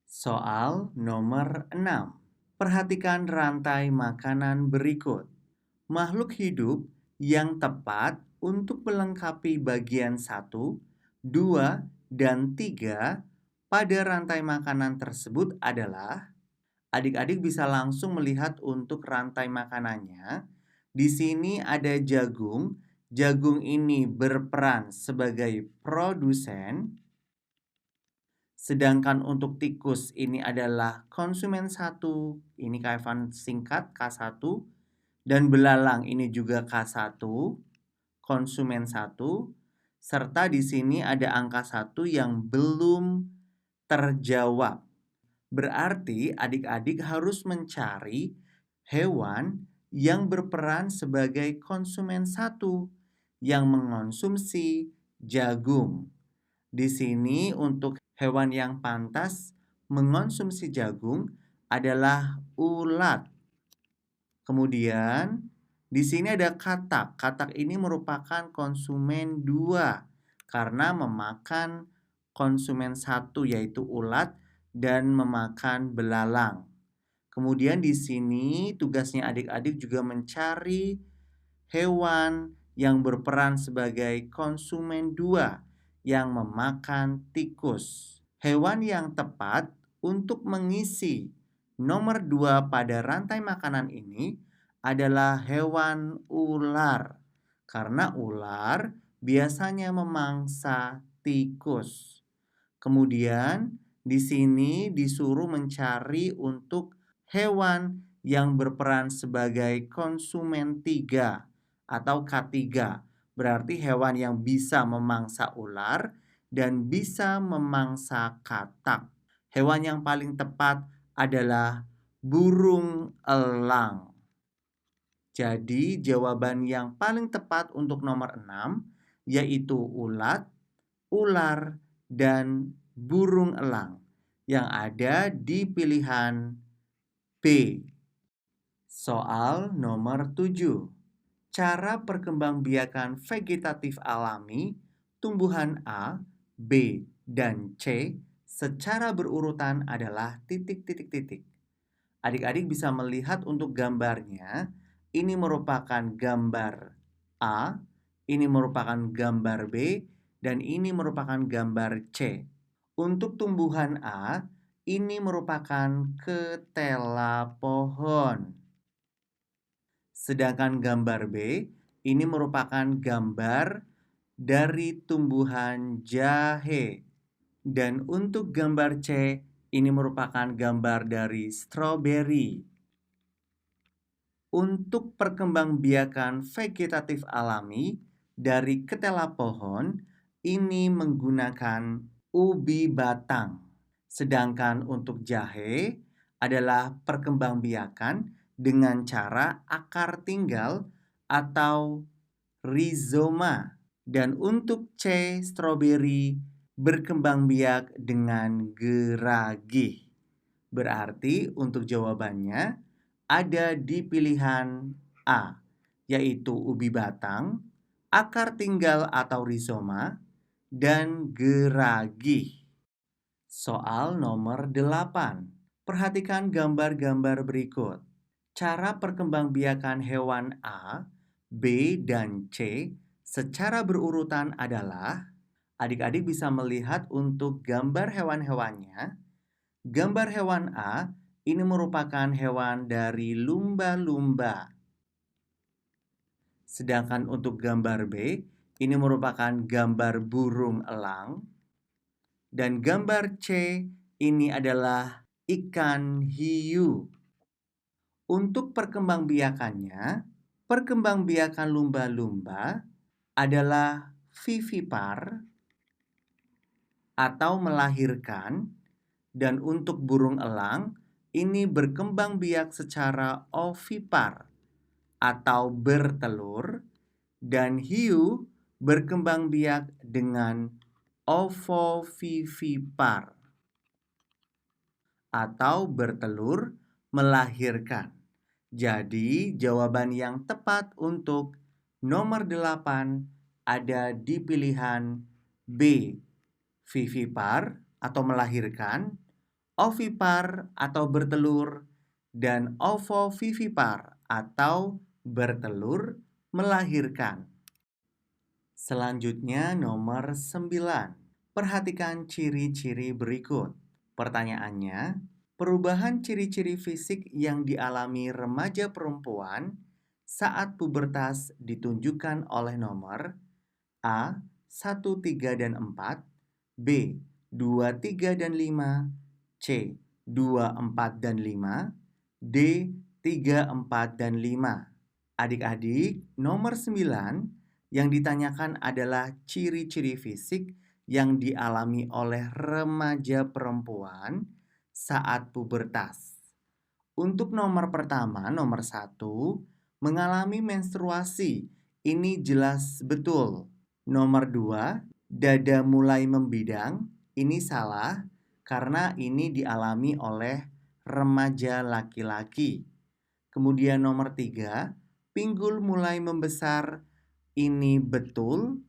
Soal nomor 6. Perhatikan rantai makanan berikut. Makhluk hidup yang tepat untuk melengkapi bagian 1, 2, dan 3 pada rantai makanan tersebut adalah. Adik-adik bisa langsung melihat untuk rantai makanannya. Di sini ada jagung. Jagung ini berperan sebagai produsen. Sedangkan untuk tikus ini adalah konsumen 1. Ini Kak singkat K1. Dan belalang ini juga K1, konsumen 1. Serta di sini ada angka 1 yang belum terjawab. Berarti adik-adik harus mencari hewan yang berperan sebagai konsumen 1 yang mengonsumsi jagung. Di sini untuk hewan yang pantas mengonsumsi jagung adalah ulat. Kemudian di sini ada katak. Katak ini merupakan konsumen 2 karena memakan konsumen 1 yaitu ulat dan memakan belalang. Kemudian di sini tugasnya adik-adik juga mencari hewan yang berperan sebagai konsumen 2 yang memakan tikus. Hewan yang tepat untuk mengisi nomor 2 pada rantai makanan ini adalah hewan ular. Karena ular biasanya memangsa tikus. Kemudian di sini disuruh mencari untuk hewan yang berperan sebagai konsumen 3 atau K3. Berarti hewan yang bisa memangsa ular dan bisa memangsa katak. Hewan yang paling tepat adalah burung elang. Jadi jawaban yang paling tepat untuk nomor 6 yaitu ulat, ular, dan burung elang yang ada di pilihan B. Soal nomor 7. Cara perkembangbiakan vegetatif alami tumbuhan A, B, dan C secara berurutan adalah titik-titik-titik. Adik-adik bisa melihat untuk gambarnya. Ini merupakan gambar A, ini merupakan gambar B, dan ini merupakan gambar C. Untuk tumbuhan A, ini merupakan ketela pohon. Sedangkan gambar B, ini merupakan gambar dari tumbuhan jahe. Dan untuk gambar C, ini merupakan gambar dari stroberi. Untuk perkembangbiakan vegetatif alami dari ketela pohon, ini menggunakan ubi batang. Sedangkan untuk jahe adalah perkembangbiakan dengan cara akar tinggal atau rizoma. Dan untuk C, stroberi, berkembang biak dengan geragih. Berarti untuk jawabannya ada di pilihan A, yaitu ubi batang, akar tinggal atau rizoma, dan geragih. Soal nomor 8. Perhatikan gambar-gambar berikut. Cara perkembangbiakan hewan A, B, dan C secara berurutan adalah. Adik-adik bisa melihat untuk gambar hewan-hewannya. Gambar hewan A ini merupakan hewan dari lumba-lumba. Sedangkan untuk gambar B ini merupakan gambar burung elang. Dan gambar C ini adalah ikan hiu. Untuk perkembangbiakannya, perkembangbiakan lumba-lumba adalah vivipar atau melahirkan, dan untuk burung elang ini berkembang biak secara ovipar atau bertelur, dan hiu berkembang biak dengan ovovivipar atau bertelur melahirkan. Jadi jawaban yang tepat untuk nomor 8 ada di pilihan B. Vivipar atau melahirkan, ovipar atau bertelur, dan ovovivipar atau bertelur melahirkan. Selanjutnya nomor 9. Perhatikan ciri-ciri berikut. Pertanyaannya, perubahan ciri-ciri fisik yang dialami remaja perempuan saat pubertas ditunjukkan oleh nomor A. 1, 3, dan 4, B. 2, 3, dan 5, C. 2, 4, dan 5, D. 3, 4, dan 5. Adik-adik, nomor 9 yang ditanyakan adalah ciri-ciri fisik yang dialami oleh remaja perempuan saat pubertas. Untuk nomor pertama, nomor 1, mengalami menstruasi. Ini jelas betul. Nomor 2, dada mulai membidang. Ini salah karena ini dialami oleh remaja laki-laki. Kemudian nomor 3, pinggul mulai membesar. Ini betul.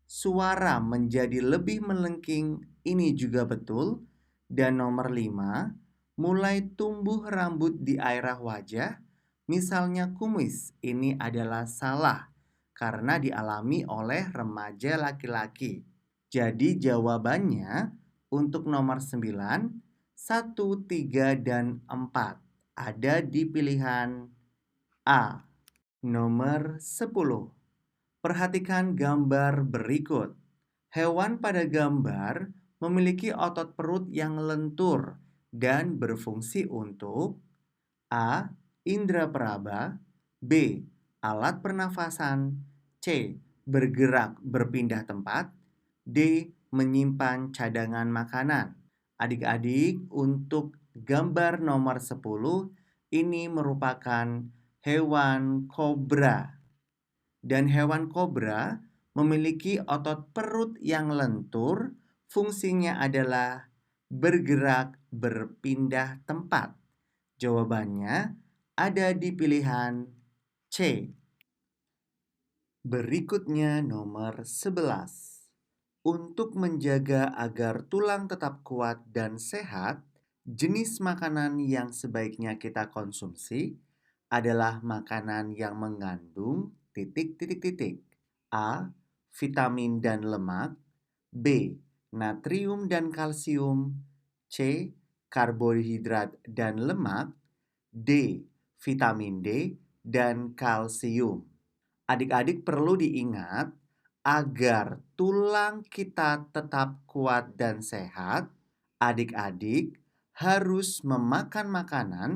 Suara menjadi lebih melengking. Ini juga betul. Dan nomor 5, mulai tumbuh rambut di airah wajah, misalnya kumis. Ini adalah salah karena dialami oleh remaja laki-laki. Jadi jawabannya untuk nomor 9, 1, 3, dan 4 ada di pilihan A. Nomor 10. Perhatikan gambar berikut. Hewan pada gambar memiliki otot perut yang lentur dan berfungsi untuk A. Indra peraba, B. Alat pernafasan, C. Bergerak berpindah tempat, D. Menyimpan cadangan makanan. Adik-adik, untuk gambar nomor 10 ini merupakan hewan kobra. Dan hewan kobra memiliki otot perut yang lentur, fungsinya adalah bergerak berpindah tempat. Jawabannya ada di pilihan C. Berikutnya nomor 11. Untuk menjaga agar tulang tetap kuat dan sehat, jenis makanan yang sebaiknya kita konsumsi adalah makanan yang mengandung titik-titik-titik. A. Vitamin dan lemak, B. Natrium dan kalsium, C. Karbohidrat dan lemak, D. Vitamin D dan kalsium. Adik-adik perlu diingat, agar tulang kita tetap kuat dan sehat, adik-adik harus memakan makanan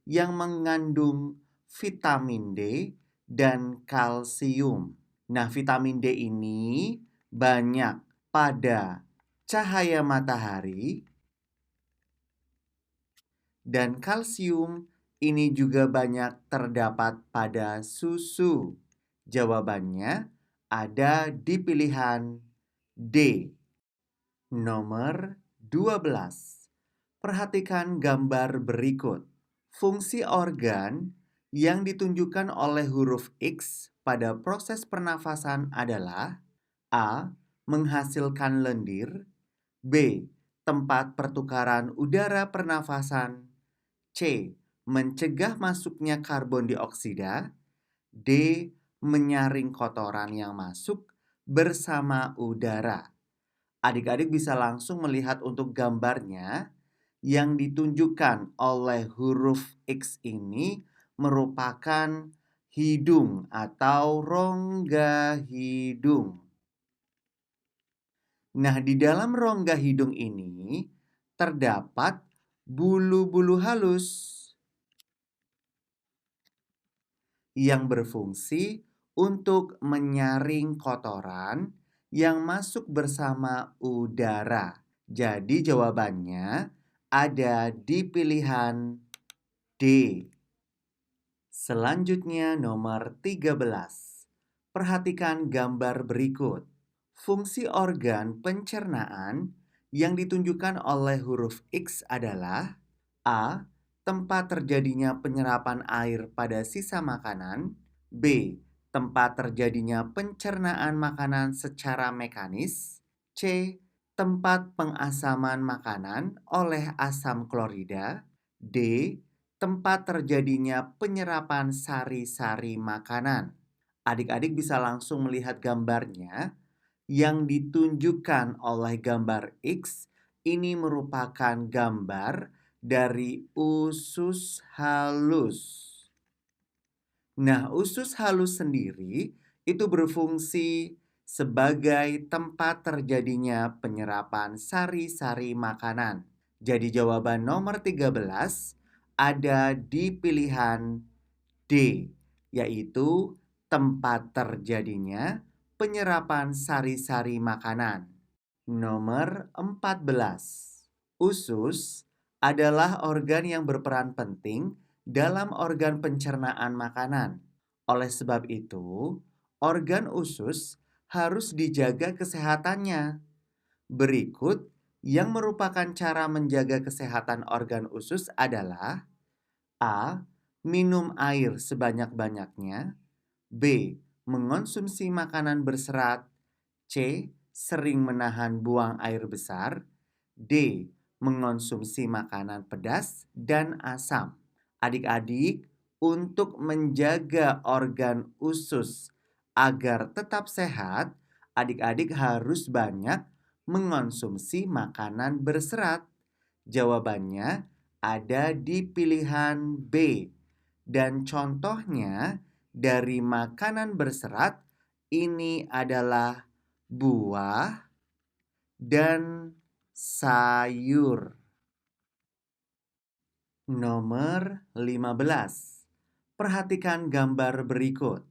yang mengandung vitamin D dan kalsium. Nah, vitamin D ini banyak pada cahaya matahari, dan kalsium ini juga banyak terdapat pada susu. Jawabannya ada di pilihan D. Nomor 12. Perhatikan gambar berikut. Fungsi organ yang ditunjukkan oleh huruf X pada proses pernafasan adalah A. Menghasilkan lendir, B. Tempat pertukaran udara pernafasan, C. Mencegah masuknya karbon dioksida, D. Menyaring kotoran yang masuk bersama udara. Adik-adik bisa langsung melihat untuk gambarnya yang ditunjukkan oleh huruf X ini merupakan hidung atau rongga hidung. Nah, di dalam rongga hidung ini terdapat bulu-bulu halus yang berfungsi untuk menyaring kotoran yang masuk bersama udara. Jadi jawabannya ada di pilihan D. Selanjutnya nomor 13. Perhatikan gambar berikut. Fungsi organ pencernaan yang ditunjukkan oleh huruf X adalah A. Tempat terjadinya penyerapan air pada sisa makanan, B. tempat terjadinya pencernaan makanan secara mekanis. C. Tempat pengasaman makanan oleh asam klorida. D. Tempat terjadinya penyerapan sari-sari makanan. Adik-adik bisa langsung melihat gambarnya. Yang ditunjukkan oleh gambar X ini merupakan gambar dari usus halus. Nah, usus halus sendiri itu berfungsi sebagai tempat terjadinya penyerapan sari-sari makanan. Jadi jawaban nomor 13 ada di pilihan D, yaitu tempat terjadinya penyerapan sari-sari makanan. Nomor 14. Usus adalah organ yang berperan penting dalam organ pencernaan makanan. Oleh sebab itu, organ usus harus dijaga kesehatannya. Berikut yang merupakan cara menjaga kesehatan organ usus adalah: A. Minum air sebanyak-banyaknya. B. Mengonsumsi makanan berserat. C. Sering menahan buang air besar. D. Mengonsumsi makanan pedas dan asam. Adik-adik, untuk menjaga organ usus agar tetap sehat, adik-adik harus banyak mengonsumsi makanan berserat. Jawabannya ada di pilihan B. Dan contohnya dari makanan berserat ini adalah buah dan sayur. Nomor 15. Perhatikan gambar berikut.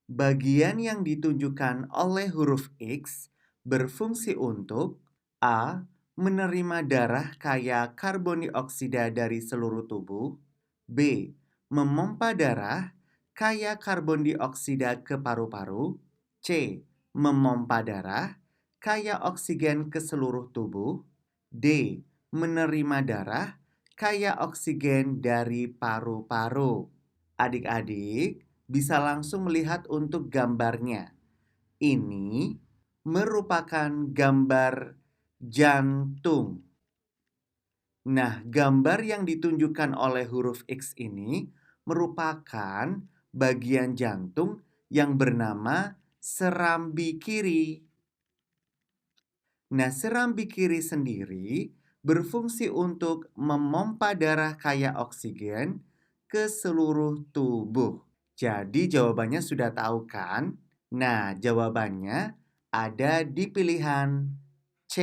Bagian yang ditunjukkan oleh huruf X berfungsi untuk: A. Menerima darah kaya karbon dioksida dari seluruh tubuh. B. Memompa darah kaya karbon dioksida ke paru-paru. C. Memompa darah kaya oksigen ke seluruh tubuh. D. Menerima darah kaya oksigen dari paru-paru. Adik-adik bisa langsung melihat untuk gambarnya. Ini merupakan gambar jantung. Nah, gambar yang ditunjukkan oleh huruf X ini merupakan bagian jantung yang bernama serambi kiri. Nah, serambi kiri sendiri berfungsi untuk memompa darah kaya oksigen ke seluruh tubuh. Jadi jawabannya sudah tahu kan? Nah, jawabannya ada di pilihan C,